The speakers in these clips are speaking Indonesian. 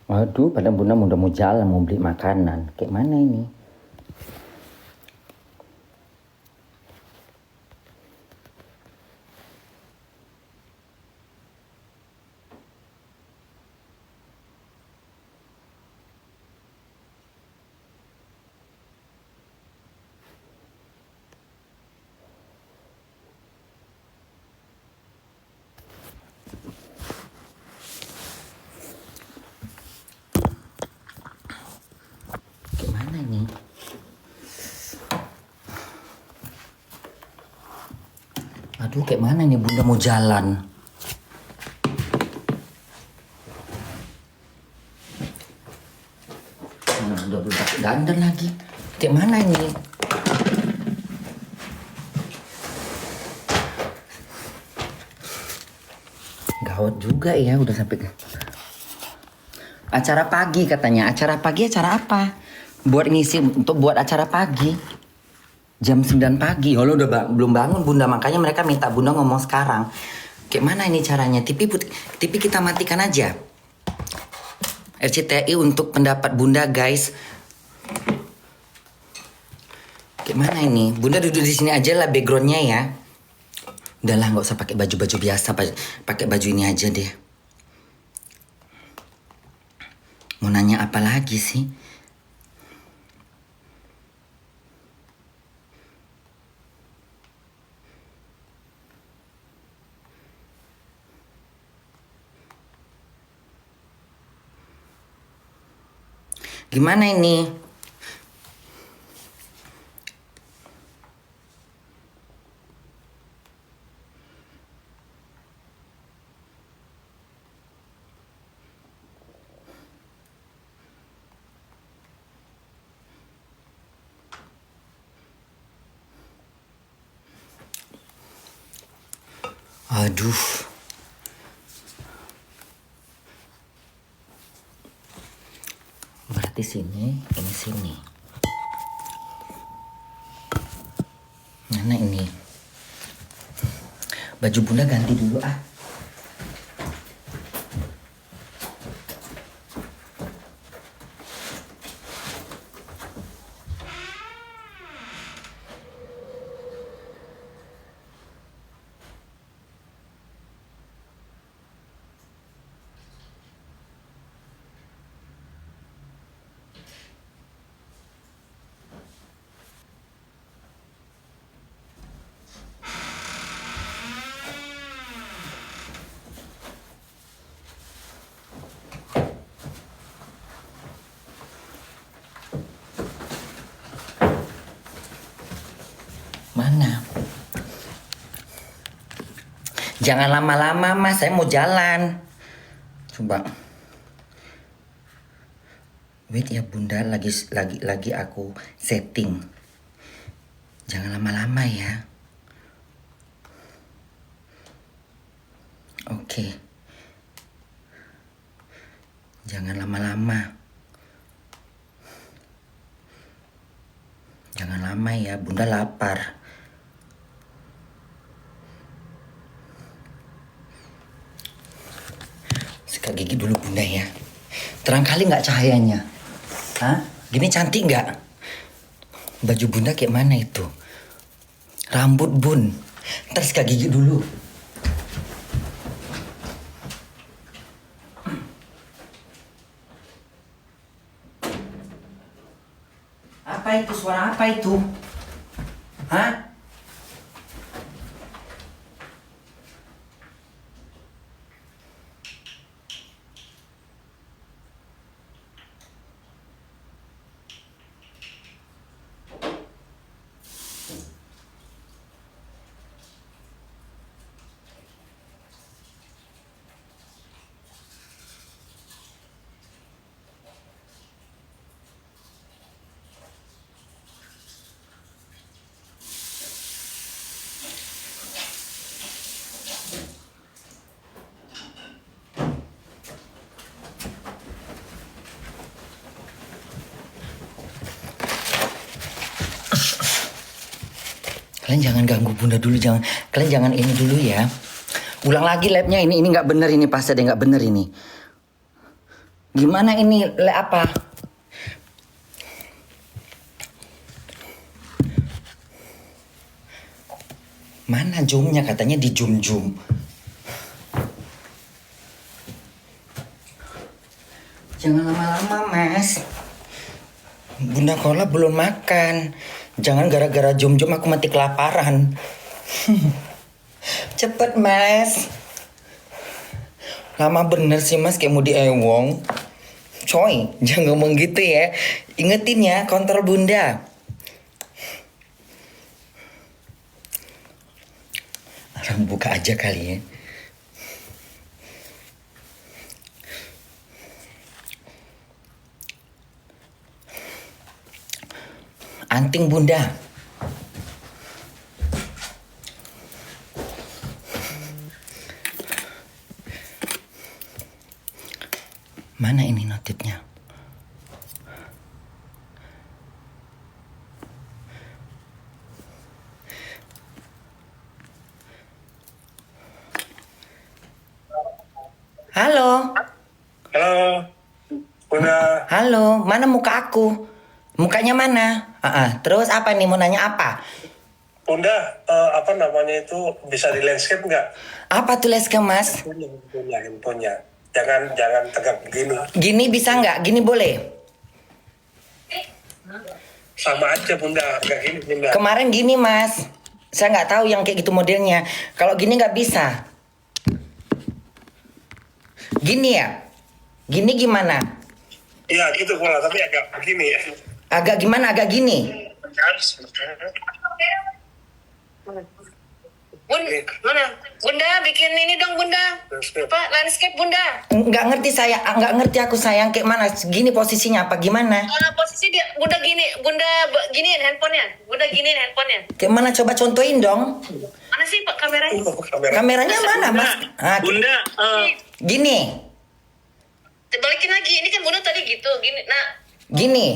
Waduh, padahal bunda udah mau jalan, mau beli makanan. Kayak mana ini? Kayak mana ini? Aduh, kayak mana nih bunda mau jalan? Udah pakai dandan lagi. Kayak mana ini? Gawat juga ya, udah sampai acara pagi katanya. Acara pagi acara apa? Buat ngisi untuk buat acara pagi. Jam 9 pagi. Oh, lo udah belum bangun bunda, makanya mereka minta bunda ngomong sekarang. Kayak mana ini caranya? TV kita matikan aja. RCTI untuk pendapat bunda guys. Kayak mana ini? Bunda duduk di sini aja lah backgroundnya ya. Udahlah, nggak usah pakai baju-baju biasa, pakai baju ini aja deh. Mau nanya apa lagi sih? Gimana ini? Aduh. Berarti sini, ini sini. Mana ini? Baju bunda ganti dulu ah. Mana? Jangan lama-lama mas, saya mau jalan. Coba. Wait ya bunda, lagi aku setting. Jangan lama-lama ya. Oke. Jangan lama-lama. Jangan lama ya, bunda lapar. Sikat gigi dulu bunda ya. Terang kali nggak cahayanya? Hah? Gini cantik nggak? Baju bunda kayak mana itu? Rambut bun. Ntar sikat gigi dulu. Apa itu? Suara apa itu? Hah? Kalian jangan ganggu bunda dulu, kalian jangan ini dulu ya. Ulang lagi labnya ini nggak bener ini, pasti ada nggak bener ini. Gimana ini apa? Mana zoomnya? Katanya di zoom. Jangan lama-lama mas. Bunda Kola belum makan. Jangan gara-gara zoom aku mati kelaparan. Cepet mas. Lama bener sih mas kayak mau diewong. Coy, jangan ngomong gitu ya. Ingetin ya, kontrol bunda. Orang buka aja kali ya. Anting bunda. Mana ini notifnya? Halo. Halo, Bunda. Halo, mana muka aku? Mukanya mana? Terus apa nih, mau nanya apa? Bunda, apa namanya itu bisa di landscape nggak? Apa tuh Leska mas? Handphonenya. Jangan tegak begini. Gini bisa nggak? Gini boleh? Sama aja Bunda, nggak gini Bunda. Kemarin gini mas. Saya nggak tahu yang kayak gitu modelnya. Kalau gini nggak bisa. Gini ya? Gini gimana? Iya gitu pola, tapi agak begini ya. Agak gimana? Agak gini? Mana? Bunda bikin ini dong Bunda. Pak, landscape Bunda. Nggak ngerti saya. Nggak ngerti aku sayang kayak mana. Gini posisinya apa? Gimana? Posisi dia Bunda gini, giniin handphonenya. Bunda giniin handphonenya. Kayak mana? Coba contohin dong. Mana sih Pak kameranya? Kameranya mana mas? Bunda, Gini. Balikin lagi. Ini kan Bunda tadi gitu. Gini. Nah, Gini.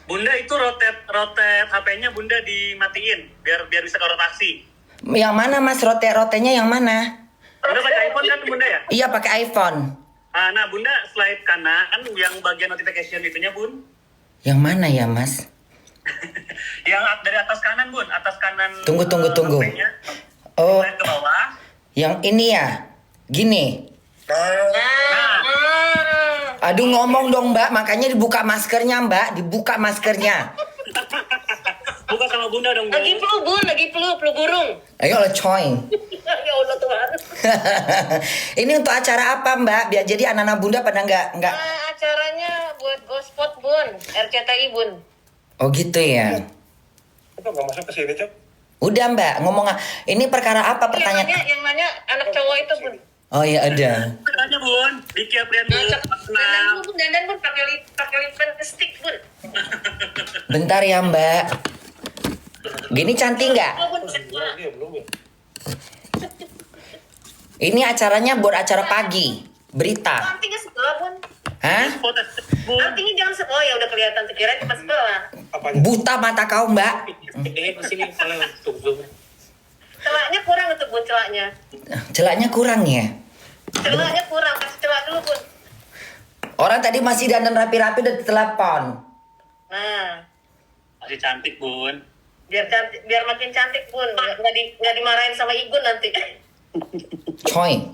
Bunda itu rotate HP-nya Bunda dimatiin biar bisa ke rotasi. Yang mana mas? Rote-rotenya yang mana? Bunda pakai iPhone kan Bunda ya? Iya pakai iPhone. Nah Bunda slide kanan yang bagian notification itunya Bun. Yang mana ya mas? Yang dari atas kanan Bun, atas kanan. Tunggu. HP-nya. Oh, Slide ke bawah. yang ini ya? Gini. Nah. Aduh ngomong dong mbak, makanya dibuka maskernya mbak. Dibuka maskernya. Buka sama Bunda dong Bun. lagi flu Bun, lagi flu burung. Ayo lah coy. Ya Allah Tuhan. Ini untuk acara apa mbak? Biar jadi anak-anak bunda pada nggak. Nah, acaranya buat Gospot Bun, RCTI Bun. Oh gitu ya. Itu nggak masuk ke sini Cok? Udah mbak, ngomong ini perkara apa pertanyaan? Yang nanya anak cowok itu Bun. Oh iya ada. Aja Bun, Diki Aprian Nah, Bun. cakep. Dandan Bun pakai lipstick Bun. Bentar ya mbak. Gini cantik nggak? Dia belum ya. Ini acaranya buat acara pagi. Berita. Artinya sebelah Bun. Hah? Foto Bun. Artinya jangan sebelah, ya udah kelihatan sekiranya pas sebelah. Apanya? Buta mata kau mbak. Ini di sini kalau zoom. Celaknya kurang untuk Bun, celaknya. Celaknya kurang ya. Celaknya kurang, kasih celak dulu Bun. Orang tadi masih dandan rapi-rapi udah telepon. Nah, Masih cantik Bun. biar makin cantik Bun, nggak dimarahin sama Igun nanti. Coy.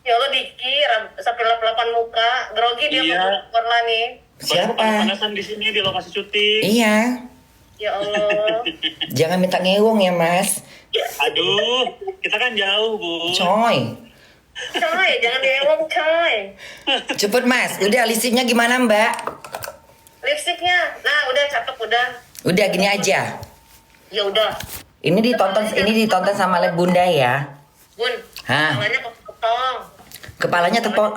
Ya Allah Diki, sampai lap-lapan muka, grogi dia Iya. warna nih. Siapa? Panas-panasan di sini di lokasi syuting. Iya. Ya Allah. Jangan minta ngewong ya mas. Aduh, kita kan jauh Bun. Coy. Coy, jangan diewong coy. Cepet mas. Udah listnya gimana mbak? Lipstiknya, nah udah cakep udah. Udah gini aja. Ya udah. Ini ditonton sama lab bunda ya. Bun, Hah? tangannya potong. Kepalanya tepok.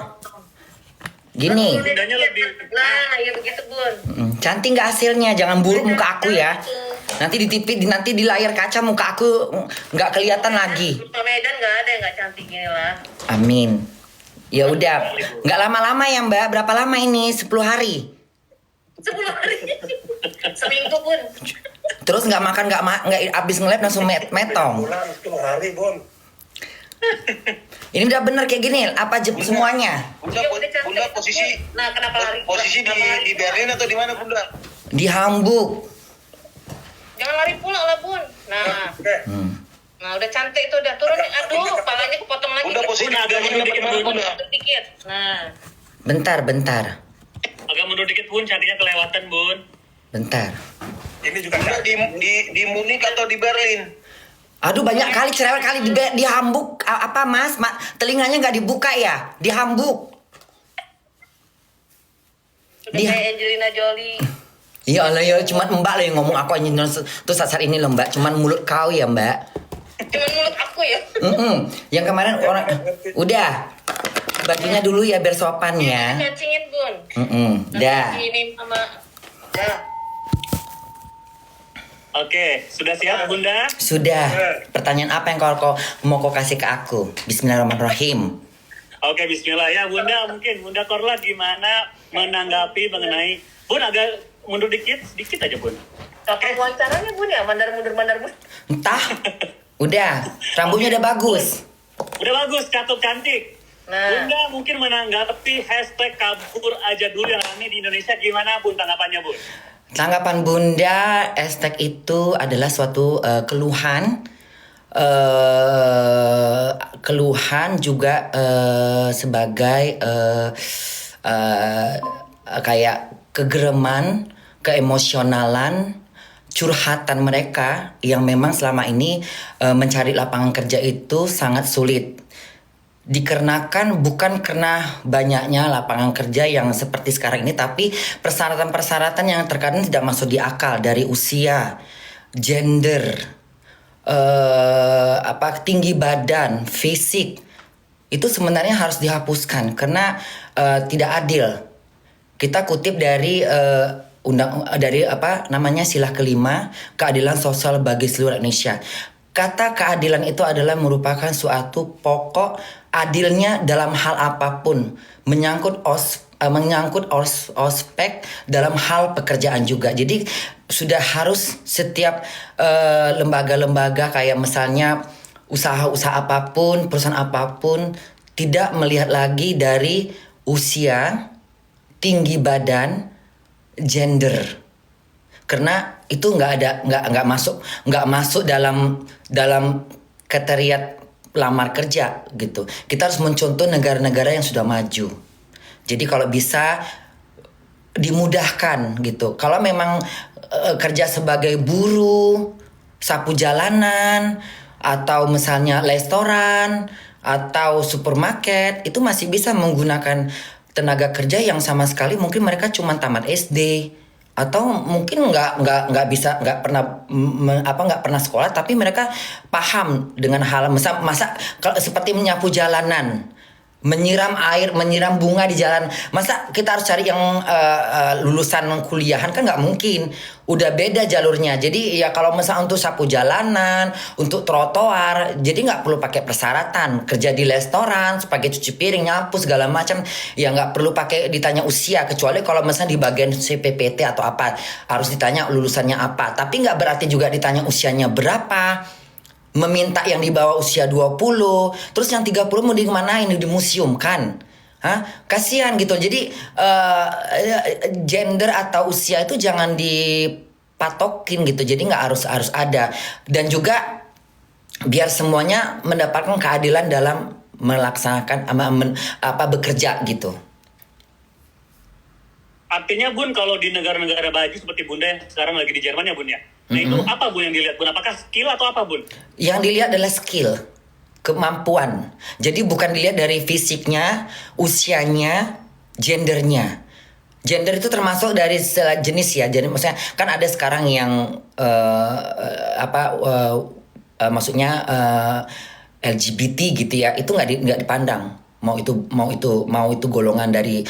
Gini. Bundanya lebih. Nah, ya begitu Bun. Cantik nggak hasilnya? Jangan buruk muka aku ya. Nanti di TV, nanti di layar kaca muka aku nggak kelihatan lagi. Pak Medan nggak ada yang nggak cantik gini lah. Amin. Ya udah, nggak lama-lama ya Mbak. Berapa lama ini? 10 hari. 10 hari. Seminggu Bun. Terus nggak makan, nggak abis ngelap langsung metong. Bulan 10 hari Bun. Ini udah bener kayak gini, apa semuanya? Bunda, Iya, udah cantik. Bunda posisi Nah, kenapa lari? posisi Kenapa lari di pulang? Berlin atau di mana Bunda? Di Hamburg. Jangan lari pulang lah, Bun. Nah, Oke. nah udah cantik itu udah turun. Aduh, palanya kepotong lagi. Bunda posisi Bunda, agak di mundur dikit, mana Bunda. Bunda? Mundur dikit. Nah, Bentar. Agak mundur dikit Bun, cantiknya kelewatan Bun. Bentar. Ini juga Bunda di Munich atau di Berlin? Aduh banyak kali cerewet kali di Hamburg. Apa mas? Telinganya nggak dibuka ya? Di Hamburg. udah Dia- kayak Angelina Jolie. Iya Allah ya, cuman mbak loh yang ngomong aku aja tuh saat ini loh mbak. Cuman mulut kau ya mbak. Cuman mulut aku ya. Yang kemarin orang udah bajunya dulu ya biar sopan ya. Cacingin, Bun. Dah. Ini sama. Dah. Oke, sudah siap Bunda? Sudah. Pertanyaan apa yang kau mau kau kasih ke aku? Bismillahirrahmanirrahim. Oke, bismillah ya Bunda. Mungkin Bunda Korla gimana menanggapi mengenai Bun agak mundur dikit, sedikit aja Bun. Kapan wawancaranya, Bun ya? Mandar mundur. Entah. Udah. Rambutnya udah bagus. Udah bagus, cakep, cantik. Nah. Bunda mungkin menanggapi hashtag kabur aja dulu yang rame di Indonesia, gimana Bun tanggapannya Bun? Tanggapan Bunda, hashtag itu adalah suatu keluhan. Keluhan juga sebagai kayak kegereman, keemosionalan, curhatan mereka yang memang selama ini mencari lapangan kerja itu sangat sulit. Dikarenakan bukan karena banyaknya lapangan kerja yang seperti sekarang ini, tapi persyaratan-persyaratan yang terkadang tidak masuk di akal dari usia, gender, tinggi badan, fisik, itu sebenarnya harus dihapuskan karena tidak adil. Kita kutip dari sila kelima, keadilan sosial bagi seluruh Indonesia. Kata keadilan itu adalah merupakan suatu pokok adilnya dalam hal apapun, menyangkut ospek dalam hal pekerjaan juga. Jadi sudah harus setiap lembaga-lembaga kayak misalnya usaha-usaha apapun, perusahaan apapun tidak melihat lagi dari usia, tinggi badan, gender. Karena itu nggak masuk dalam kriteria lamar kerja gitu. Kita harus mencontoh negara-negara yang sudah maju. Jadi kalau bisa dimudahkan gitu. Kalau memang kerja sebagai buruh, sapu jalanan, atau misalnya restoran atau supermarket, itu masih bisa menggunakan tenaga kerja yang sama sekali mungkin mereka cuma tamat SD. Atau mungkin nggak pernah sekolah, tapi mereka paham dengan hal masa kalau seperti menyapu jalanan, menyiram air, menyiram bunga di jalan. Masa kita harus cari yang lulusan kuliahan, kan nggak mungkin. Udah beda jalurnya. Jadi ya kalau misalnya untuk sapu jalanan, untuk trotoar, jadi nggak perlu pakai persyaratan. Kerja di restoran, sebagai cuci piring, nyapu segala macam, ya nggak perlu pakai ditanya usia. Kecuali kalau misalnya di bagian CPPT atau apa, harus ditanya lulusannya apa. Tapi nggak berarti juga ditanya usianya berapa. Meminta yang di bawah usia 20, terus yang 30 mau dimanain, di museum kan? Kasihan gitu. Jadi gender atau usia itu jangan dipatokin gitu. Jadi nggak harus ada. Dan juga biar semuanya mendapatkan keadilan dalam melaksanakan bekerja gitu. Artinya Bun, kalau di negara-negara baju seperti Bunda yang sekarang lagi di Jerman ya Bun ya. Nah itu apa Bun yang dilihat Bun? Apakah skill atau apa Bun? Yang dilihat adalah skill, kemampuan. Jadi bukan dilihat dari fisiknya, usianya, gendernya. Gender itu termasuk dari jenis ya. Jadi maksudnya kan ada sekarang yang maksudnya LGBT gitu ya. Itu nggak dipandang. Mau itu golongan dari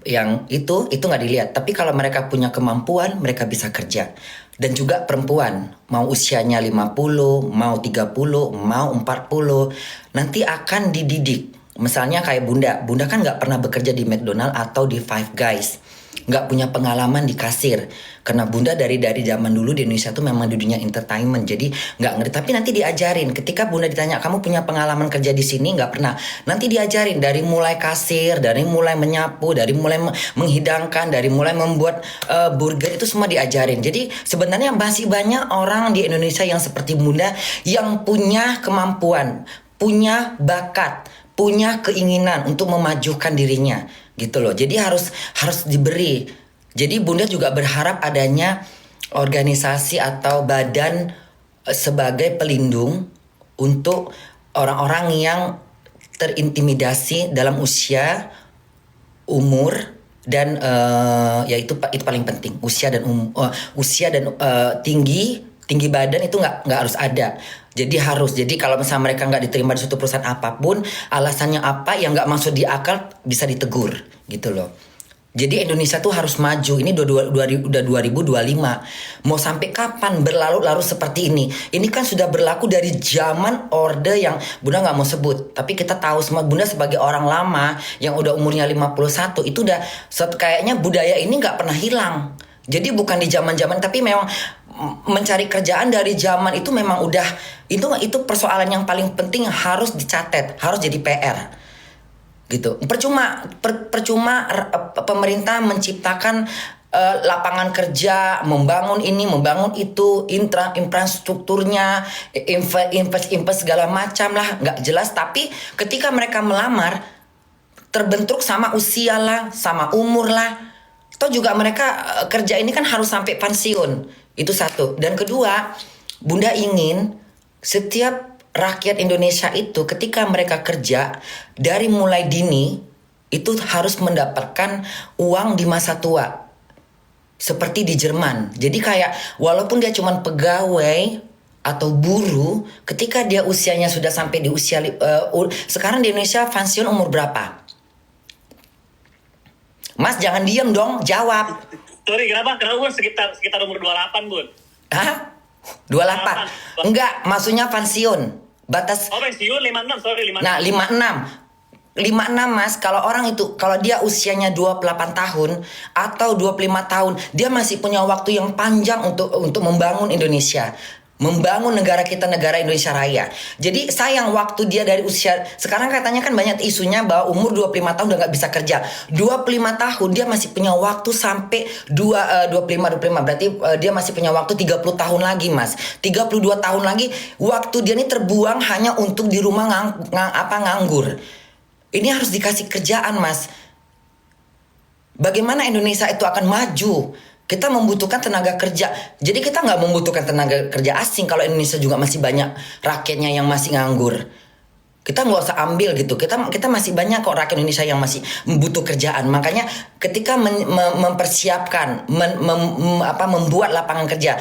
yang itu nggak dilihat. Tapi kalau mereka punya kemampuan, mereka bisa kerja. Dan juga perempuan, mau usianya 50, mau 30, mau 40, nanti akan dididik. Misalnya kayak Bunda kan nggak pernah bekerja di McDonald atau di Five Guys. nggak punya pengalaman di kasir. Karena bunda dari zaman dulu di Indonesia tuh memang di dunia entertainment, jadi nggak ngerti. Tapi nanti diajarin. Ketika bunda ditanya kamu punya pengalaman kerja di sini, nggak pernah. Nanti diajarin dari mulai kasir, dari mulai menyapu, dari mulai menghidangkan, dari mulai membuat burger, itu semua diajarin. Jadi sebenarnya masih banyak orang di Indonesia yang seperti bunda yang punya kemampuan, punya bakat, punya keinginan untuk memajukan dirinya gitu loh. Jadi harus diberi. Jadi bunda juga berharap adanya organisasi atau badan sebagai pelindung untuk orang-orang yang terintimidasi dalam usia, umur, dan ya itu paling penting. Usia dan tinggi badan itu nggak harus ada. Jadi kalau misalnya mereka nggak diterima di suatu perusahaan apapun, alasannya apa yang nggak masuk di akal, bisa ditegur gitu loh. Jadi Indonesia tuh harus maju. Ini udah 2025. Mau sampai kapan berlarut-larut seperti ini? Ini kan sudah berlaku dari zaman Orde yang bunda nggak mau sebut. Tapi kita tahu semua, bunda sebagai orang lama yang udah umurnya 51, itu udah kayaknya budaya ini nggak pernah hilang. Jadi bukan di zaman-zaman, tapi memang mencari kerjaan dari zaman itu memang udah, itu persoalan yang paling penting, harus dicatat, harus jadi PR. Gitu. Percuma pemerintah menciptakan lapangan kerja, membangun ini, membangun itu, infrastrukturnya, invest segala macam lah, nggak jelas. Tapi ketika mereka melamar, terbentuk sama usia lah, sama umur lah. Atau juga mereka kerja ini kan harus sampai pensiun. Itu satu. Dan kedua, bunda ingin setiap rakyat Indonesia itu ketika mereka kerja dari mulai dini itu harus mendapatkan uang di masa tua. Seperti di Jerman. Jadi kayak walaupun dia cuma pegawai atau buruh, ketika dia usianya sudah sampai di usia sekarang di Indonesia pensiun umur berapa? Mas jangan diem dong, jawab. Sorry, kenapa Bun? Sekitar umur 28, Bun. Hah? 28? Enggak, maksudnya pensiun. Batas. Oh, pensiun 56, sorry 56. Nah, 56 Mas, kalau orang itu, kalau dia usianya 28 tahun atau 25 tahun, dia masih punya waktu yang panjang untuk membangun Indonesia. Membangun negara kita, negara Indonesia Raya. Jadi sayang waktu dia dari usia, sekarang katanya kan banyak isunya bahwa umur 25 tahun udah gak bisa kerja. 25 tahun dia masih punya waktu sampai 25 berarti dia masih punya waktu 30 tahun lagi Mas. 32 tahun lagi waktu dia ini terbuang hanya untuk di rumah nganggur. Ini harus dikasih kerjaan Mas. Bagaimana Indonesia itu akan maju? Kita membutuhkan tenaga kerja. Jadi kita nggak membutuhkan tenaga kerja asing kalau Indonesia juga masih banyak rakyatnya yang masih nganggur. Kita nggak usah ambil gitu. Kita masih banyak kok rakyat Indonesia yang masih butuh kerjaan. Makanya ketika mempersiapkan, membuat lapangan kerja,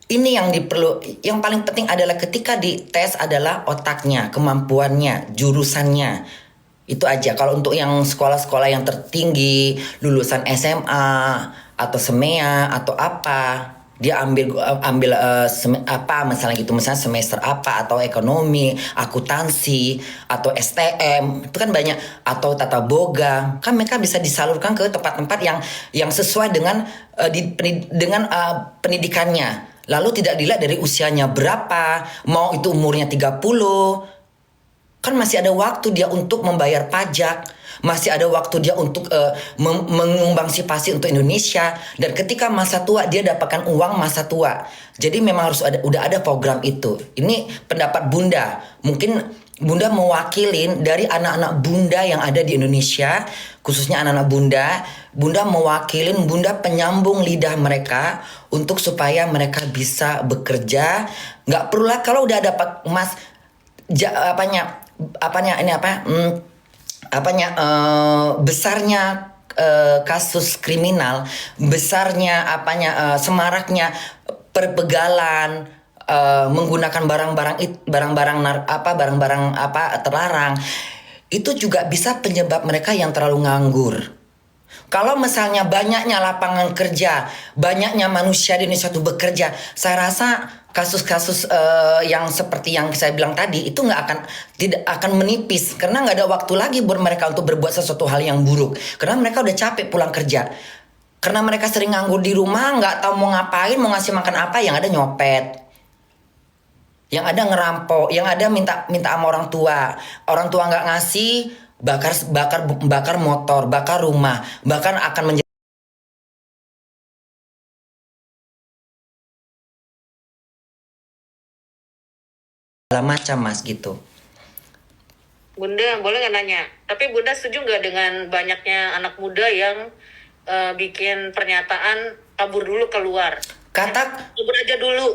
ini yang paling penting adalah ketika dites adalah otaknya, kemampuannya, jurusannya. Itu aja. Kalau untuk yang sekolah-sekolah yang tertinggi, lulusan SMA atau SEMEA atau apa, dia ambil misalnya semester apa, atau ekonomi, akuntansi, atau STM, itu kan banyak, atau tata boga, kan mereka bisa disalurkan ke tempat-tempat yang sesuai dengan pendidikannya. Lalu tidak dilihat dari usianya berapa, mau itu umurnya 30, kan masih ada waktu dia untuk membayar pajak. Masih ada waktu dia untuk mengumbangsi untuk Indonesia. Dan ketika masa tua dia dapatkan uang masa tua. Jadi memang udah ada program itu. Ini pendapat bunda. Mungkin bunda mewakilin dari anak-anak bunda yang ada di Indonesia, khususnya anak-anak bunda. Bunda mewakilin, bunda penyambung lidah mereka untuk supaya mereka bisa bekerja. Nggak perlu lah kalau udah dapat emas besarnya kasus kriminal, besarnya semaraknya perbegalan, menggunakan barang-barang terlarang, itu juga bisa penyebab mereka yang terlalu nganggur. Kalau misalnya banyaknya lapangan kerja, banyaknya manusia di Indonesia itu bekerja, saya rasa kasus-kasus yang seperti yang saya bilang tadi itu tidak akan menipis, karena nggak ada waktu lagi buat mereka untuk berbuat sesuatu hal yang buruk, karena mereka udah capek pulang kerja. Karena mereka sering nganggur di rumah, nggak tahu mau ngapain, mau ngasih makan apa, yang ada nyopet. Yang ada ngerampok, yang ada minta sama orang tua. Orang tua nggak ngasih, bakar motor, bakar rumah, bahkan akan menjadi segala macam mas gitu. Bunda, boleh nggak nanya? Tapi Bunda setuju nggak dengan banyaknya anak muda yang bikin pernyataan kabur dulu keluar? Kabur aja dulu.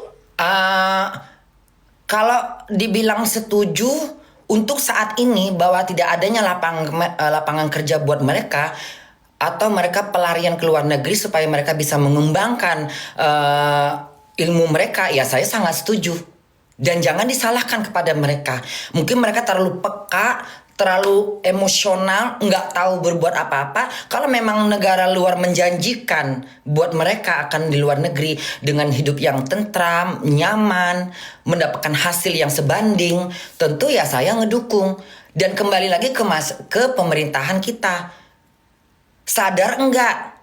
Kalau dibilang setuju untuk saat ini bahwa tidak adanya lapangan kerja buat mereka atau mereka pelarian ke luar negeri supaya mereka bisa mengembangkan ilmu mereka, ya saya sangat setuju. Dan jangan disalahkan kepada mereka. Mungkin mereka terlalu peka, terlalu emosional, nggak tahu berbuat apa-apa. Kalau memang negara luar menjanjikan buat mereka akan di luar negeri dengan hidup yang tentram, nyaman, mendapatkan hasil yang sebanding, tentu ya saya ngedukung. Dan kembali lagi ke pemerintahan kita. Sadar enggak?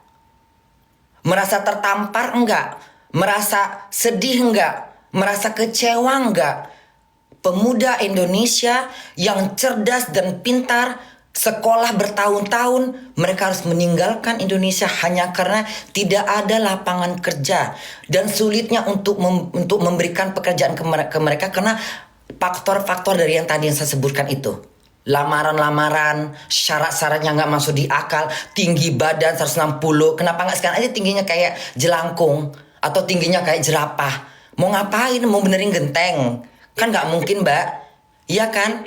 Merasa tertampar enggak? Merasa sedih enggak? Merasa kecewa enggak? Pemuda Indonesia yang cerdas dan pintar, sekolah bertahun-tahun, mereka harus meninggalkan Indonesia hanya karena tidak ada lapangan kerja dan sulitnya untuk memberikan pekerjaan ke mereka karena faktor-faktor dari yang tadi yang saya sebutkan itu. Lamaran-lamaran, syarat-syaratnya nggak masuk di akal, tinggi badan 160, kenapa nggak sekarang aja tingginya kayak jelangkung atau tingginya kayak jerapah? Mau ngapain? Mau benerin genteng? Kan nggak mungkin mbak. Iya kan?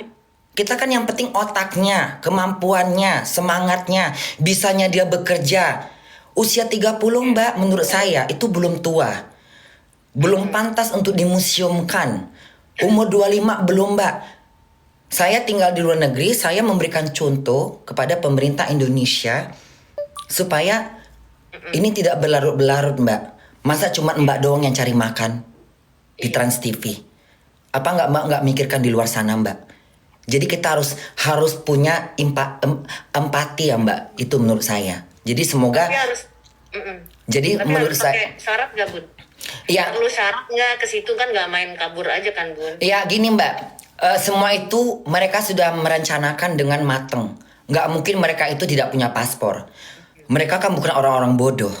Kita kan yang penting otaknya, kemampuannya, semangatnya, bisanya dia bekerja. Usia 30 mbak menurut saya itu belum tua. Belum pantas untuk dimuseumkan. Umur 25 belum mbak. Saya tinggal di luar negeri, saya memberikan contoh kepada pemerintah Indonesia supaya ini tidak berlarut-larut mbak. Masa cuma mbak doang yang cari makan di Trans TV? Apa nggak mikirkan di luar sana mbak? Jadi kita harus punya empati ya mbak. Itu menurut saya. Jadi semoga. Jadi tapi menurut harus saya. pakai syarat nggak bun? Ya. Perlu syarat nggak ke situ kan nggak main kabur aja kan bun? Ya gini mbak. Semua itu mereka sudah merencanakan dengan mateng. Nggak mungkin mereka itu tidak punya paspor. Mereka kan bukan orang-orang bodoh.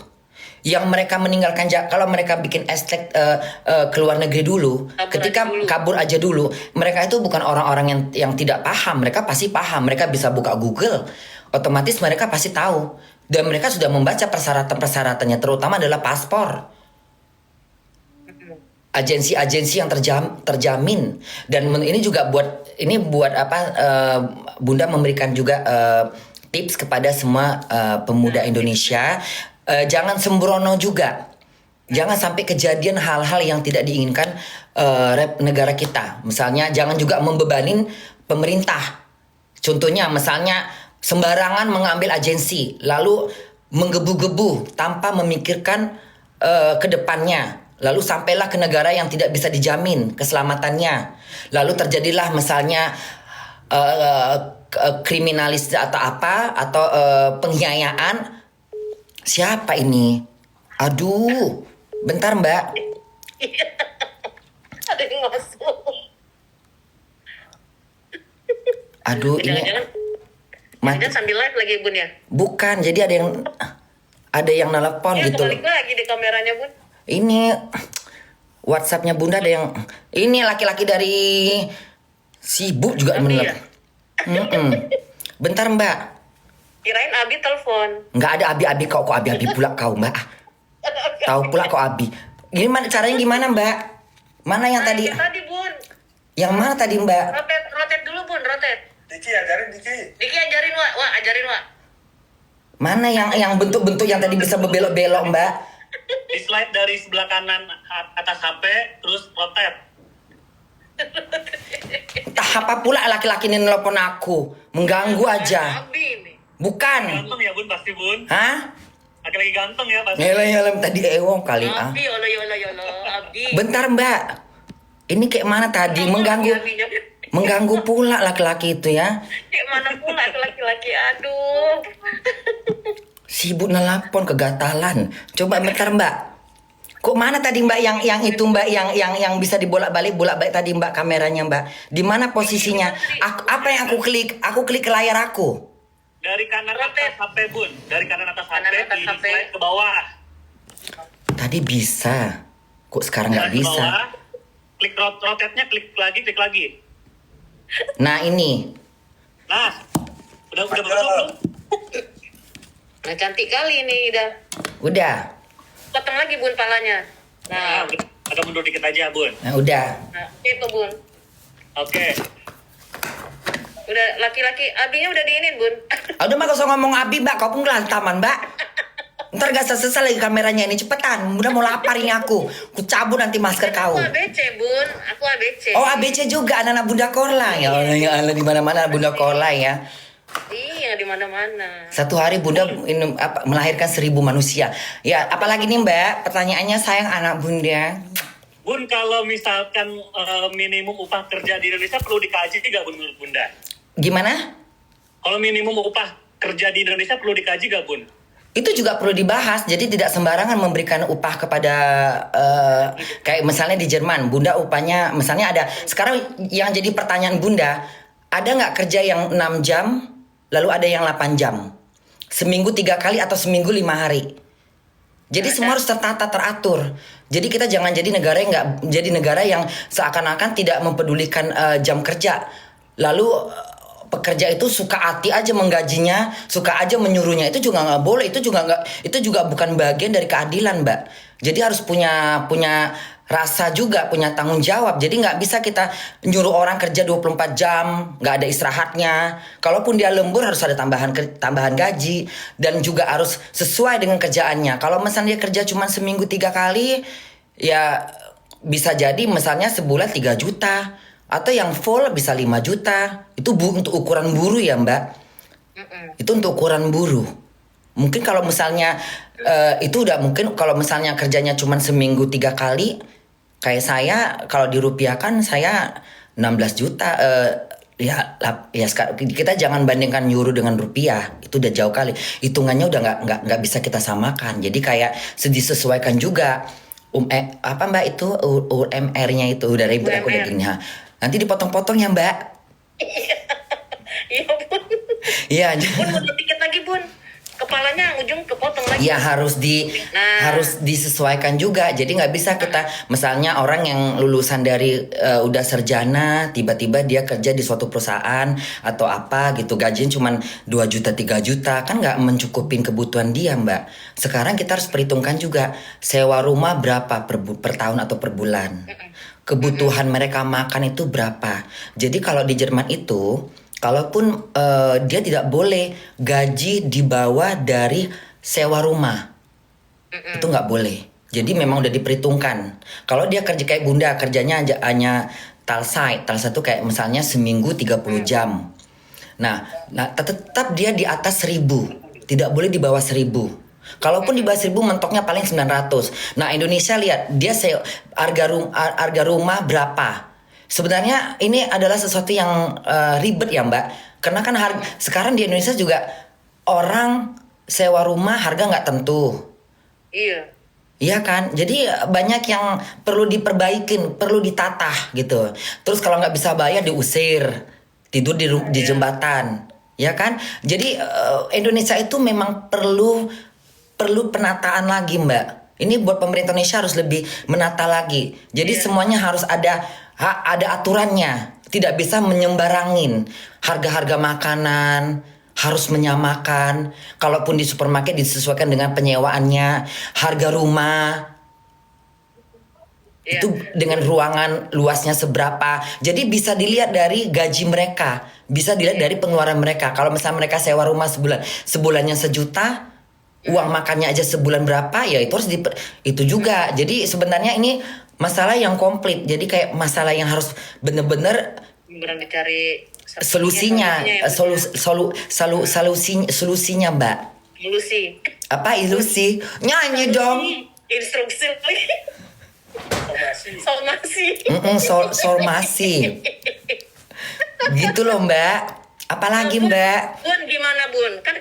Yang mereka meninggalkan, kalau mereka bikin estek ke luar negeri dulu, kabur aja dulu, mereka itu bukan orang-orang yang tidak paham. Mereka pasti paham, mereka bisa buka Google, otomatis mereka pasti tahu. Dan mereka sudah membaca persyaratan-persyaratannya, terutama adalah paspor, agensi-agensi yang terjamin. Dan ini juga buat apa, Bunda memberikan juga tips kepada semua pemuda Indonesia. Jangan sembrono juga. Jangan sampai kejadian hal-hal yang tidak diinginkan negara kita. Misalnya jangan juga membebanin pemerintah. Contohnya misalnya sembarangan mengambil agensi lalu menggebu-gebu tanpa memikirkan ke depannya. Lalu sampailah ke negara yang tidak bisa dijamin keselamatannya. Lalu terjadilah misalnya kriminalis atau apa atau penghianatan. Siapa ini? Aduh, bentar mbak. Ada yang masuk. Aduh, Jangan sambil live lagi bun ya? Bukan, jadi ada yang nelpon gitu. Balik lagi di kameranya bun. Ini WhatsAppnya Bunda ada yang ini laki-laki dari sibuk juga menelpon. Bentar mbak. Kirain Abi telepon. Nggak ada Abi kok Abi pula kau mbak. Tahu pula kok Abi. Gimana caranya gimana mbak? Mana yang tadi? Tadi bun. Yang mana tadi mbak? Rotet dulu bun, rotet. Diki ajarin Diki. Diki ajarin Wak, ajarin Wak. Mana yang bentuk-bentuk yang tadi bisa berbelok-belok mbak? Di slide dari sebelah kanan atas HP, terus rotet. Entah apa pula laki-laki ini nelpon aku. Mengganggu aja. Abi ini. Bukan. Ganteng ya bun, pasti bun. Hah? Laki-laki ganteng ya pasti. Ngelem tadi ewong kali ah. Abi, yolo, Abi. Bentar mbak. Ini kayak mana tadi? Mengganggu pula laki-laki itu ya. Kayak mana pula laki-laki, aduh. Sibuk nelpon kegatalan. Coba bentar Mbak. Kok mana tadi Mbak yang itu Mbak yang bisa dibolak-balik tadi Mbak kameranya Mbak. Di mana posisinya? Apa yang aku klik? Aku klik ke layar aku. Dari kanan atas HP Bun, dari kanan atas Kanan HP atas di HP. slide ke bawah. Tadi bisa. Kok sekarang nggak Slide ke bisa? bawah, klik rotate-nya, klik lagi. Nah ini. Nah, udah masuk belum? Nah, cantik kali ini udah. Udah. Potong lagi Bun palanya. Nah, Nah, agak mundur dikit aja Bun. Nah udah. itu Bun. Oke. Udah laki-laki abinya udah diinin Bun. Udah Mbak gak usah ngomong Abi Mbak. Kau pun gelantaman Mbak. Ntar gak selesai lagi kameranya ini. Cepetan. Udah mau lapar ini aku. Ku cabut nanti masker kau. Aku ABC Bun. Aku ABC. Oh ABC juga anak-anak Bunda Korla. Ya Allah di mana-mana Bunda Korla ya. Iya di mana-mana. Satu hari Bunda melahirkan 1000 manusia. Ya apalagi nih Mbak. Pertanyaannya sayang anak Bunda. Bun, kalau misalkan minimum upah kerja di Indonesia perlu dikaji nggak Bun menurut Bunda? Gimana? Kalau minimum upah kerja di Indonesia perlu dikaji nggak Bun? Itu juga perlu dibahas. Jadi tidak sembarangan memberikan upah kepada kayak misalnya di Jerman, Bunda upahnya misalnya ada. Sekarang yang jadi pertanyaan Bunda, ada nggak kerja yang 6 jam, lalu ada yang 8 jam, seminggu 3 kali atau seminggu 5 hari. Jadi semua harus tertata, teratur. Jadi kita jangan jadi negara yang seakan-akan tidak mempedulikan jam kerja. Lalu pekerja itu suka hati aja menggajinya, suka aja menyuruhnya. Itu juga nggak boleh. Itu juga bukan bagian dari keadilan, Mbak. Jadi harus punya rasa juga, punya tanggung jawab. Jadi nggak bisa kita nyuruh orang kerja 24 jam, nggak ada istirahatnya. Kalaupun dia lembur harus ada tambahan gaji dan juga harus sesuai dengan kerjaannya. Kalau misalnya dia kerja cuma seminggu 3 kali, ya bisa jadi misalnya sebulan 3 juta atau yang full bisa 5 juta. Itu untuk ukuran buruh ya, Mbak. Itu untuk ukuran buruh. Mungkin kalau misalnya itu udah mungkin kalau misalnya kerjanya cuma seminggu 3 kali, kayak saya kalau dirupiahkan saya 16 juta. Ya kita jangan bandingkan euro dengan rupiah, itu udah jauh kali. Hitungannya udah nggak bisa kita samakan. Jadi kayak disesuaikan juga. Apa Mbak itu UMR-nya itu udah ribet aku udah gini. Nanti dipotong-potong ya Mbak. Iya Bun. Iya. Bun mundur dikit lagi Bun. Kepalanya ujung kepotong lagi. Ya harus disesuaikan juga. Jadi nggak bisa kita misalnya orang yang lulusan dari udah sarjana tiba-tiba dia kerja di suatu perusahaan atau apa gitu gajinya cuma 2 juta 3 juta kan nggak mencukupin kebutuhan dia Mbak. Sekarang kita harus perhitungkan juga sewa rumah berapa per tahun atau per bulan. Kebutuhan mereka makan itu berapa. Jadi kalau di Jerman itu kalaupun dia tidak boleh gaji di bawah dari sewa rumah. Itu nggak boleh. Jadi memang udah diperhitungkan. Kalau dia kerja kayak Bunda, kerjanya hanya Talsite itu kayak misalnya seminggu 30 jam. Nah tetap dia di atas 1000. Tidak boleh di bawah 1000. Kalaupun di bawah 1000 mentoknya paling 900. Nah Indonesia lihat dia harga rumah berapa. Sebenarnya ini adalah sesuatu yang ribet ya Mbak. Karena kan sekarang di Indonesia juga orang sewa rumah harga nggak tentu. Iya. Iya kan, jadi banyak yang perlu diperbaikin, perlu ditata gitu. Terus kalau nggak bisa bayar diusir, tidur di jembatan, ya kan. Jadi Indonesia itu memang perlu penataan lagi Mbak. Ini buat pemerintah Indonesia harus lebih menata lagi. Jadi semuanya harus ada aturannya, tidak bisa menyembarangin. Harga-harga makanan harus menyamakan. Kalaupun di supermarket disesuaikan dengan penyewaannya. Harga rumah itu dengan ruangan luasnya seberapa. Jadi bisa dilihat dari gaji mereka, bisa dilihat dari pengeluaran mereka. Kalau misalnya mereka sewa rumah sebulannya 1 juta, uang makannya aja sebulan berapa, ya itu harus itu juga. Jadi sebenarnya ini masalah yang komplit. Jadi kayak masalah yang harus bener-bener dicari solusinya, solusinya Mbak. Ilusi. Apa ilusi? Nyanyi dong. Instruksi lagi. Somasi. Somasi. Gitu loh Mbak. Apalagi Bun, Mbak? Bun gimana Bun? Kan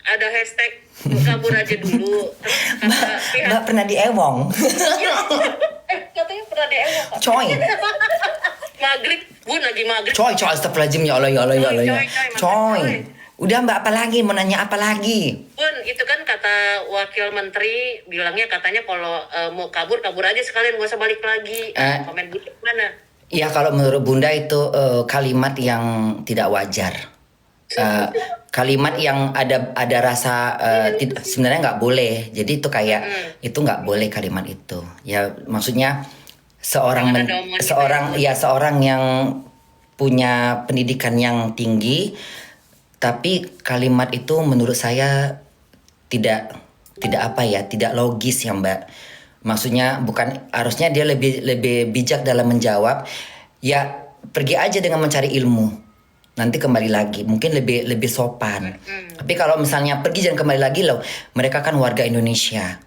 ada hashtag kabur aja dulu. Terus kata pihak Mbak pernah diewong. katanya pernah diewok. Coy. Maghrib, Bun lagi maghrib. Coy, astagfirullahaladzim, ya Allah, ya Allah, ya Allah, ya. Coy. Coy. Udah Mbak, apa lagi? Mau nanya apa lagi? Bun, itu kan kata wakil menteri bilangnya katanya kalau mau kabur aja sekalian gak usah balik lagi. Komen Bun mana? Ya kalau menurut Bunda itu kalimat yang tidak wajar. Kalimat yang ada rasa sebenarnya nggak boleh. Jadi itu kayak itu nggak boleh kalimat itu. Ya maksudnya seorang yang punya pendidikan yang tinggi, tapi kalimat itu menurut saya tidak tidak logis ya Mbak. Maksudnya harusnya dia lebih bijak dalam menjawab. Ya pergi aja dengan mencari ilmu. Nanti kembali lagi, mungkin lebih sopan. Tapi kalau misalnya pergi jangan kembali lagi loh. Mereka kan warga Indonesia.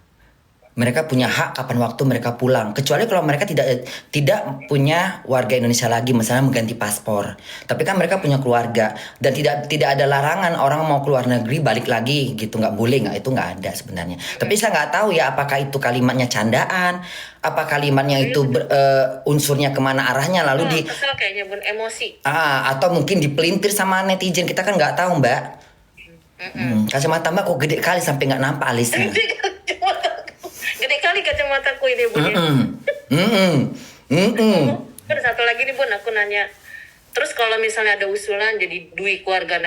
Mereka punya hak kapan waktu mereka pulang. Kecuali kalau mereka tidak punya warga Indonesia lagi, misalnya mengganti paspor. Tapi kan mereka punya keluarga dan tidak ada larangan orang mau keluar negeri balik lagi gitu, nggak boleh, nggak, itu nggak ada sebenarnya. Tapi saya nggak tahu ya apakah itu kalimatnya candaan, apa kalimatnya itu unsurnya kemana arahnya lalu kesel kayaknya Bun, emosi. Atau mungkin dipelintir sama netizen, kita kan nggak tahu Mbak. Kacamata Mbak kok gede kali sampai nggak nampak alisnya. Gede kali kacamataku ini Bun. Ada satu lagi nih Bun, aku nanya. Terus kalau misalnya ada usulan jadi dua keluarga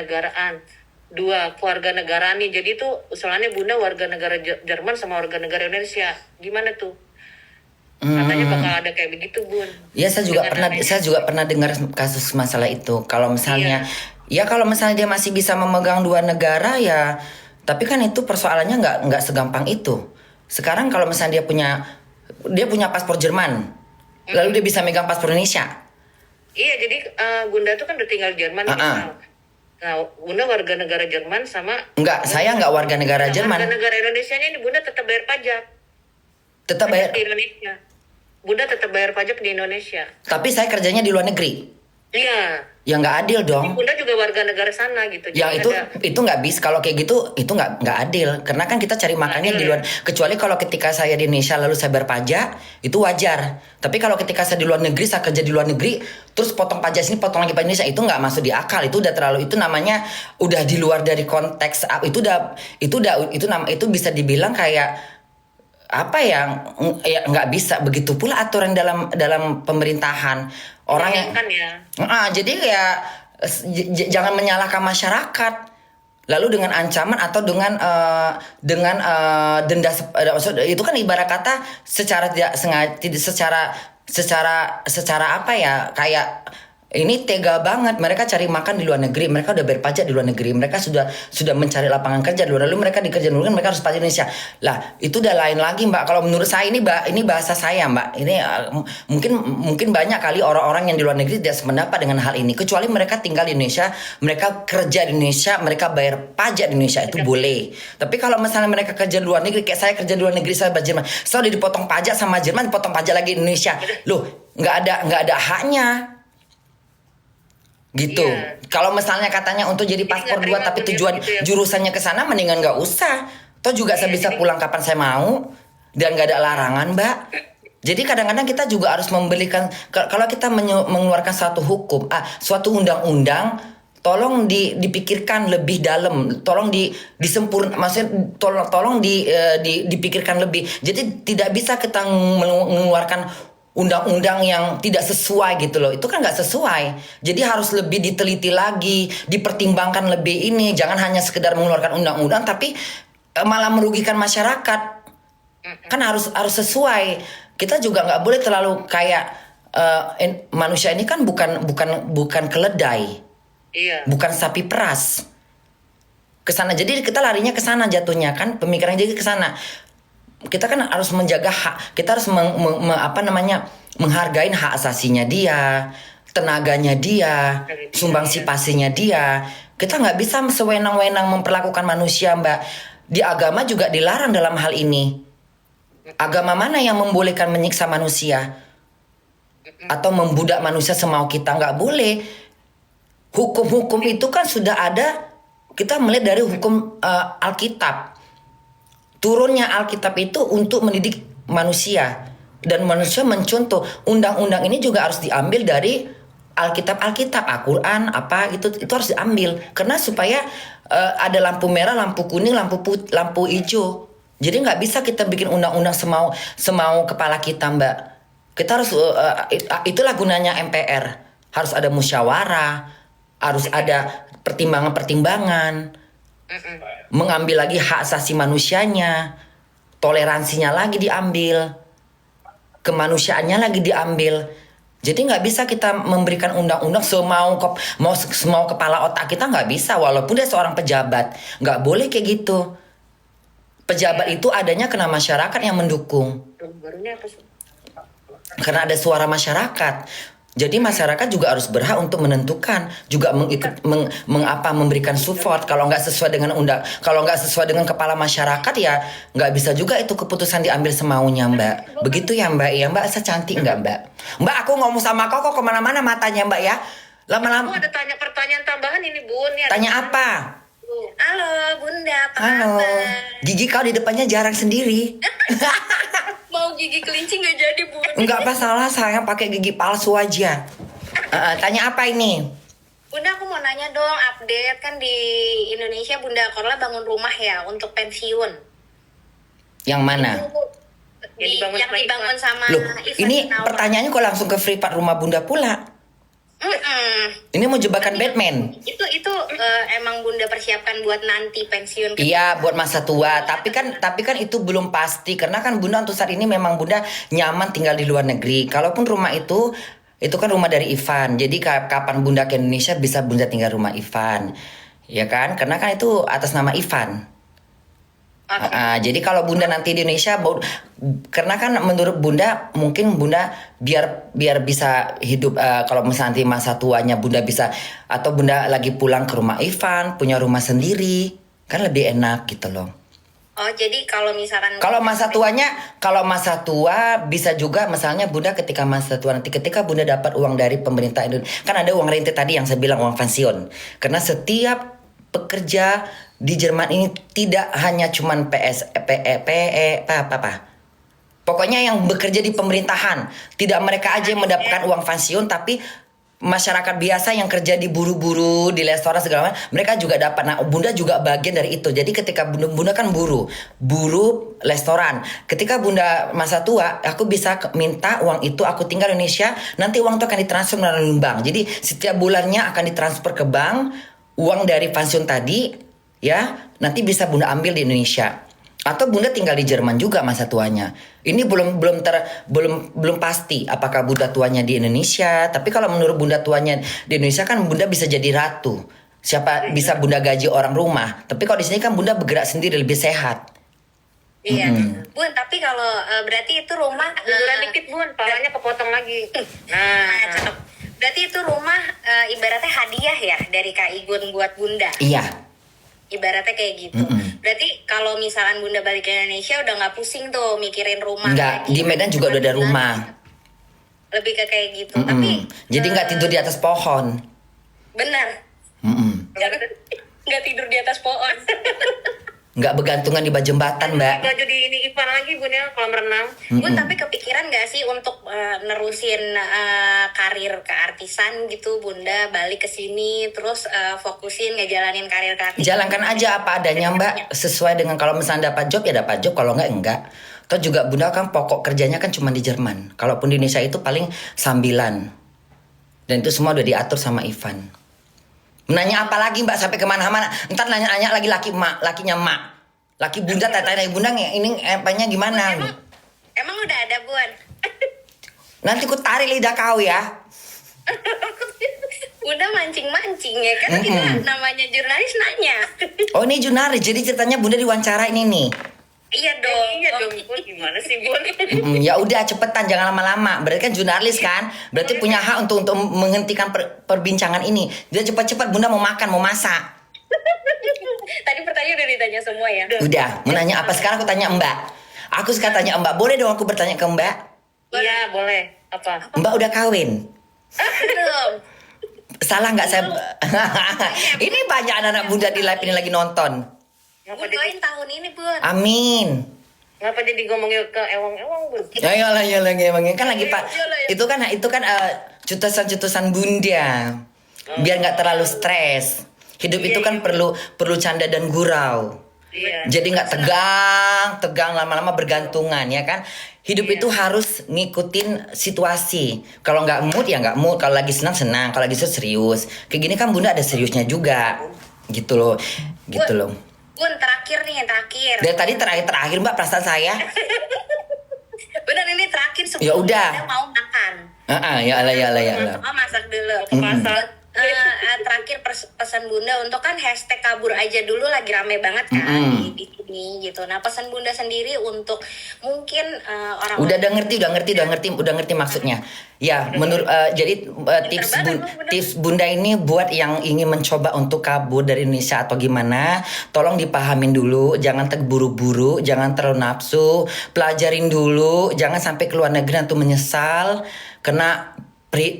negaraan nih, jadi tuh usulannya Bunda warga negara Jerman sama warga negara Indonesia, gimana tuh? Katanya bakal ada kayak begitu Bun. Ya saya juga pernah dengar kasus masalah itu. Kalau misalnya kalau misalnya dia masih bisa memegang dua negara ya, tapi kan itu persoalannya nggak segampang itu. Sekarang kalau misalnya dia punya paspor Jerman, lalu dia bisa megang paspor Indonesia. Iya, jadi Bunda tuh kan udah tinggal di Jerman misal. Nah, Bunda warga negara Jerman sama saya nggak warga negara Jerman. Warga negara Indonesianya ini Bunda tetap bayar pajak. Tetap bayar di Indonesia. Bunda tetap bayar pajak di Indonesia. Tapi saya kerjanya di luar negeri. Iya. Ya nggak adil dong. Bunda juga warga negara sana gitu. Yang itu nggak bisa, kalau kayak gitu itu nggak adil, karena kan kita cari makannya di luar. Kecuali kalau ketika saya di Indonesia lalu saya bayar pajak itu wajar. Tapi kalau ketika saya di luar negeri, saya kerja di luar negeri terus potong pajak sini potong lagi pajak Indonesia, itu nggak masuk di akal. Itu udah terlalu, itu namanya udah di luar dari konteks. Itu bisa dibilang kayak apa ya nggak bisa. Begitu pula aturan dalam pemerintahan orang yang kan ya. Jadi ya jangan menyalahkan masyarakat lalu dengan ancaman atau dengan denda. Itu kan ibarat kata secara tidak sengaja, secara apa ya, kayak ini tega banget. Mereka cari makan di luar negeri, mereka udah bayar pajak di luar negeri, mereka sudah mencari lapangan kerja di luar, lalu mereka dikerja dulu kan mereka harus pajak Indonesia. Lah itu udah lain lagi Mbak. Kalau menurut saya ini bahasa saya Mbak. Ini mungkin banyak kali orang-orang yang di luar negeri tidak sependapat dengan hal ini. Kecuali mereka tinggal di Indonesia, mereka kerja di Indonesia, mereka bayar pajak di Indonesia, itu boleh. Tapi kalau misalnya mereka kerja di luar negeri, kayak saya kerja di luar negeri, saya bayar Jerman, saya udah dipotong pajak sama Jerman, dipotong pajak lagi di Indonesia. Loh nggak ada haknya. Gitu. Kalau misalnya katanya untuk jadi paspor 2 tapi tujuan jurusannya ke sana, mendingan nggak usah. Toh juga saya bisa pulang kapan saya mau dan nggak ada larangan Mbak. Jadi kadang-kadang kita juga harus membelikan, kalau kita mengeluarkan suatu hukum, suatu undang-undang, tolong dipikirkan lebih dalam, tolong maksudnya tolong dipikirkan lebih. Jadi tidak bisa kita mengeluarkan undang-undang yang tidak sesuai gitu loh. Itu kan nggak sesuai. Jadi harus lebih diteliti lagi, dipertimbangkan lebih ini. Jangan hanya sekedar mengeluarkan undang-undang tapi malah merugikan masyarakat. Kan harus sesuai. Kita juga nggak boleh terlalu kayak manusia ini kan bukan keledai. Iya. Bukan sapi peras. Kesana, jadi kita larinya ke sana jatuhnya kan, pemikiran jadi ke sana. Kita kan harus menjaga hak, kita harus menghargai hak asasinya dia, tenaganya dia, sumbangsi pasinya dia. Kita nggak bisa sewenang-wenang memperlakukan manusia Mbak. Di agama juga dilarang dalam hal ini. Agama mana yang membolehkan menyiksa manusia atau membudak manusia semau kita? Nggak boleh. Hukum-hukum itu kan sudah ada, kita melihat dari hukum Alkitab. Turunnya Alkitab itu untuk mendidik manusia. Dan manusia mencontoh. Undang-undang ini juga harus diambil dari Alkitab, Al-Quran, apa itu harus diambil. Karena supaya ada lampu merah, lampu kuning, lampu hijau. Jadi nggak bisa kita bikin undang-undang semau kepala kita, Mbak. Kita harus itulah gunanya MPR. Harus ada musyawarah, harus ada pertimbangan-pertimbangan, mengambil lagi hak asasi manusianya, toleransinya lagi diambil, kemanusiaannya lagi diambil. Jadi nggak bisa kita memberikan undang-undang semau kepala otak kita, nggak bisa. Walaupun dia seorang pejabat, nggak boleh kayak gitu. Pejabat itu adanya karena masyarakat yang mendukung. Barunya apa sih? Karena ada suara masyarakat. Jadi masyarakat juga harus berhak untuk menentukan, juga memberikan support. Kalau nggak sesuai dengan kalau nggak sesuai dengan kepala masyarakat ya nggak bisa juga itu keputusan diambil semaunya, Mbak. Begitu ya, Mbak. Ya, Mbak, secantik nggak, Mbak? Mbak, aku ngomong sama kau kok kemana-mana matanya, Mbak ya. Lama-lama. Aku ada pertanyaan tambahan ini, Bun. Ya, Tanya apa? halo, Bunda, apa Halo. kabar? Gigi kau di depannya jarang sendiri. Mau gigi kelinci nggak jadi, Bun? Enggak masalah, saya pakai gigi palsu aja. Tanya apa ini? Bunda, aku mau nanya dong, update kan di Indonesia Bunda Korla bangun rumah ya untuk pensiun. Yang mana? Yang Dibangun sama Loh, Ivan ini Gunawan. pertanyaannya kok langsung ke free part rumah Bunda pula? Ini mau jebakan Batman? Itu emang Bunda persiapkan buat nanti pensiun. Iya, buat masa tua. Tapi kan itu belum pasti karena kan Bunda untuk saat ini memang Bunda nyaman tinggal di luar negeri. Kalaupun rumah itu kan rumah dari Ivan. Jadi kapan Bunda ke Indonesia bisa Bunda tinggal rumah Ivan. Ya kan? Karena kan itu atas nama Ivan. Jadi kalau Bunda nanti di Indonesia, karena kan menurut Bunda mungkin Bunda biar bisa hidup kalau misalnya nanti masa tuanya Bunda bisa, atau Bunda lagi pulang ke rumah Ivan, punya rumah sendiri, kan lebih enak gitu loh. Oh, jadi kalau misalkan Kalau masa tua bisa juga misalnya Bunda ketika masa tua nanti ketika Bunda dapat uang dari pemerintah Indonesia, kan ada uang rente tadi yang saya bilang uang pensiun. Karena setiap pekerja di Jerman ini tidak hanya cuman pokoknya yang bekerja di pemerintahan, tidak mereka aja yang mendapatkan uang pensiun, tapi masyarakat biasa yang kerja di buru-buru, di restoran segala macam, mereka juga dapat. Nah, Bunda juga bagian dari itu. Jadi ketika Bunda kan buru restoran. Ketika Bunda masa tua, aku bisa minta uang itu, aku tinggal di Indonesia, nanti uang itu akan ditransfer melalui bank. Jadi setiap bulannya akan ditransfer ke bank uang dari pensiun tadi. Ya, nanti bisa Bunda ambil di Indonesia. Atau Bunda tinggal di Jerman juga masa tuanya. Ini belum pasti apakah Bunda tuanya di Indonesia. Tapi kalau menurut Bunda tuanya di Indonesia kan Bunda bisa jadi ratu. Siapa bisa Bunda gaji orang rumah. Tapi kalau di sini kan Bunda bergerak sendiri lebih sehat. Iya, Bun, tapi kalau berarti itu rumah Munduran dikit, Bun. Palanya kepotong lagi. Nah, cakep. Berarti itu rumah ibaratnya hadiah ya dari Kak Igun buat Bunda. Iya. Ibaratnya kayak gitu. Berarti kalau misalkan Bunda balik ke Indonesia udah nggak pusing tuh mikirin rumah. Enggak, lagi. di Medan juga udah ada rumah. Lebih ke kayak gitu. Tapi Jadi nggak tidur di atas pohon. benar. Nggak tidur di atas pohon. Nggak bergantungan di bawah jembatan, Mbak. baju di ini Ivan lagi, Bun, ya, kolam renang. Bun, tapi kepikiran nggak sih untuk nerusin karir keartisan gitu, Bunda balik ke sini terus fokusin ngejalanin karir keartisan. Jalankan aja apa adanya, Mbak. Sesuai dengan kalau misalnya dapat job ya dapat job, kalau enggak. Toh juga Bunda kan pokok kerjanya kan cuma di Jerman. Kalaupun di Indonesia itu paling sambilan. Dan itu semua udah diatur sama Ivan. Nanya apa lagi, Mbak, sampai kemana-mana. Ntar nanya-nanya lagi lakinya emak. Laki Bunda, tanya Bunda ini apanya gimana? Emang udah ada, Bun? Nanti ku tarik lidah kau ya. Bunda mancing-mancing ya kan, kita namanya jurnalis nanya. Oh, ini jurnalis, jadi ceritanya Bunda diwawancara ini nih. Iya dong. Iya dong, Bun. Gimana sih, Bun? Ya udah cepetan, jangan lama-lama. Berarti kan jurnalis kan, berarti punya hak untuk menghentikan perbincangan ini. Dia cepat-cepat, Bunda mau makan, mau masak. Tadi pertanyaan udah ditanya semua ya. Udah, mau nanya apa sekarang? Aku tanya Mbak. Aku sekarang tanya Mbak, boleh dong aku bertanya ke Mbak? Iya, boleh. Apa? Mbak udah kawin? Belum. Salah nggak saya? Ini banyak anak-anak bunda di live ini lagi nonton. Ngapa Bun jadi, doain tahun ini Bun. Amin. ngapa jadi ngomongnya ke ewang-ewang, Bun? Ya lagi emang kan lagi Pak. Itu kan cutusan-cutusan bunda. Biar nggak terlalu stres. Hidup itu kan perlu canda dan gurau. Iya. Jadi nggak tegang lama-lama bergantungan ya kan. Hidup itu harus ngikutin situasi. Kalau nggak mood ya nggak mood. Kalau lagi senang, kalau lagi serius. Kayak gini kan bunda ada seriusnya juga. Gitu loh. Bun, terakhir. Dari tadi terakhir Mbak perasaan saya. Bener ini terakhir sebelum Ya udah. Bunda mau makan. Ya Allah. Oh, masak dulu. Masak. Terakhir pesan Bunda untuk kan hashtag kabur aja dulu lagi rame banget kan di sini gitu. Nah pesan Bunda sendiri untuk mungkin orang Udah ngerti maksudnya. Ya, jadi tips Bunda ini buat yang ingin mencoba untuk kabur dari Indonesia atau gimana, tolong dipahamin dulu, jangan terburu-buru, jangan terlalu nafsu, pelajarin dulu, jangan sampai ke luar negeri nanti menyesal karena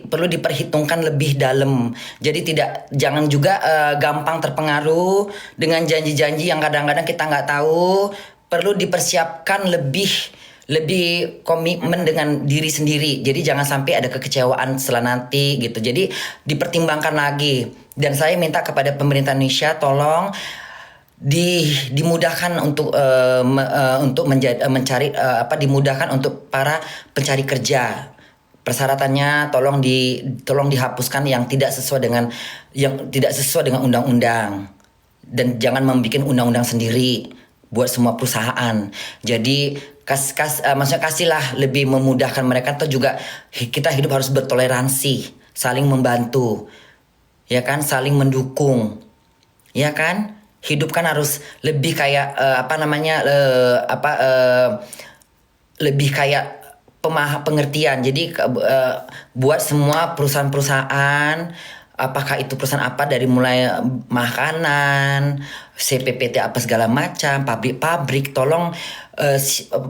perlu diperhitungkan lebih dalam. Jadi jangan juga gampang terpengaruh dengan janji-janji yang kadang-kadang kita nggak tahu. Perlu dipersiapkan lebih komitmen dengan diri sendiri. Jadi jangan sampai ada kekecewaan setelah nanti gitu. Jadi dipertimbangkan lagi. Dan saya minta kepada pemerintah Indonesia tolong dimudahkan untuk dimudahkan untuk para pencari kerja. Persyaratannya tolong dihapuskan yang tidak sesuai dengan undang-undang, dan jangan membuat undang-undang sendiri buat semua perusahaan. Jadi maksudnya kasihlah lebih memudahkan mereka. Atau juga kita hidup harus bertoleransi, saling membantu, ya kan, saling mendukung, ya kan. Hidup kan harus lebih kayak lebih kayak pengertian. Jadi buat semua perusahaan-perusahaan, apakah itu perusahaan apa, dari mulai makanan, CPPT apa segala macam, pabrik-pabrik, tolong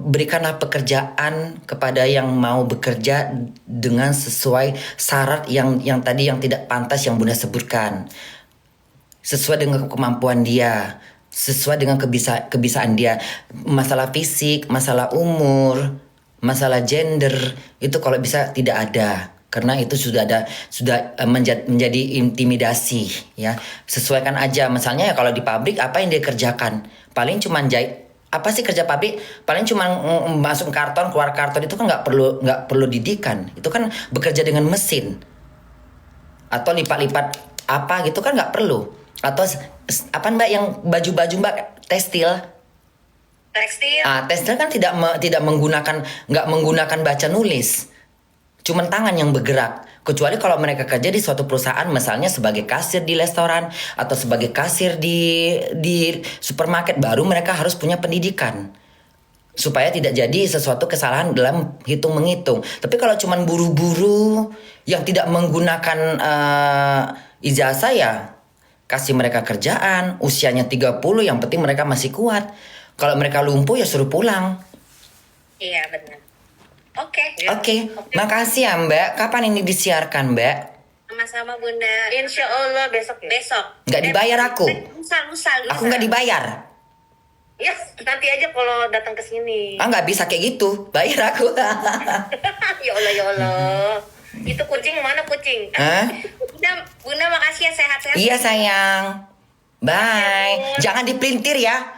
berikanlah pekerjaan kepada yang mau bekerja dengan sesuai syarat yang tadi yang tidak pantas yang Bunda sebutkan. Sesuai dengan kemampuan dia, sesuai dengan kebisaan dia. Masalah fisik, masalah umur, masalah gender itu kalau bisa tidak ada, karena itu sudah menjadi intimidasi ya. Sesuaikan aja. Misalnya ya kalau di pabrik apa yang dia kerjakan, paling cuman jahit. Apa sih kerja pabrik? Paling cuman masuk karton, keluar karton. Itu kan nggak perlu didikan. Itu kan bekerja dengan mesin atau lipat-lipat apa gitu kan nggak perlu. Atau apa Mbak yang baju-baju Mbak tekstil kan nggak menggunakan baca nulis, cuman tangan yang bergerak. Kecuali kalau mereka kerja di suatu perusahaan, misalnya sebagai kasir di restoran atau sebagai kasir di supermarket, baru mereka harus punya pendidikan supaya tidak jadi sesuatu kesalahan dalam hitung menghitung. Tapi kalau cuman buru-buru yang tidak menggunakan ijazah, ya kasih mereka kerjaan, usianya 30, yang penting mereka masih kuat. Kalau mereka lumpuh ya suruh pulang. Iya benar. Oke. Makasih ya Mbak. Kapan ini disiarkan Mbak? Sama-sama Bunda. Insya Allah besok ya. Besok. Nggak dibayar aku. Lusa. Aku nggak dibayar. Ya nanti aja kalau datang ke sini. Nggak bisa kayak gitu. Bayar aku. Ya Allah. Itu kucing mana kucing? Hah? Bunda makasih ya, sehat-sehat. Iya sayang. Bye. Jangan dipelintir ya.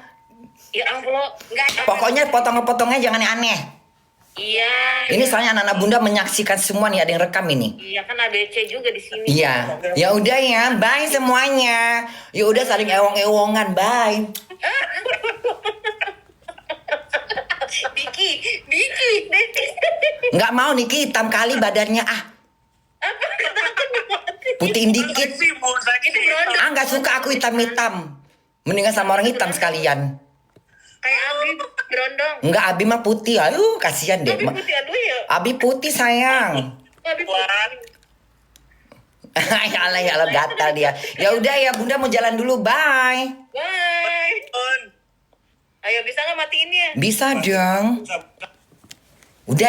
Ya ampun. Enggak. Pokoknya potong-potongnya jangan yang aneh. Iya. Ini soalnya anak-anak Bunda menyaksikan semua nih, ada yang rekam ini. Iya kan ABC juga di sini. Iya. Ya udah ya, bye semuanya. Ya udah saling ewong-ewongan, bye. Diki. Nggak mau Niki hitam kali badannya putihin dikit. Sih mau sakit Itu berondong. Nggak suka aku hitam-hitam. Mendingan sama orang hitam sekalian. Kayak Abi berondong. Nggak, Abi mah putih. Aduh, kasihan deh. Abi putih aduh ya. Abi putih sayang. Abi putih. Ya Allah gatal dia. Ya udah ya Bunda mau jalan dulu, bye. Bye. Ayo bisa nggak matiin ya? Bisa dong. Udah ya.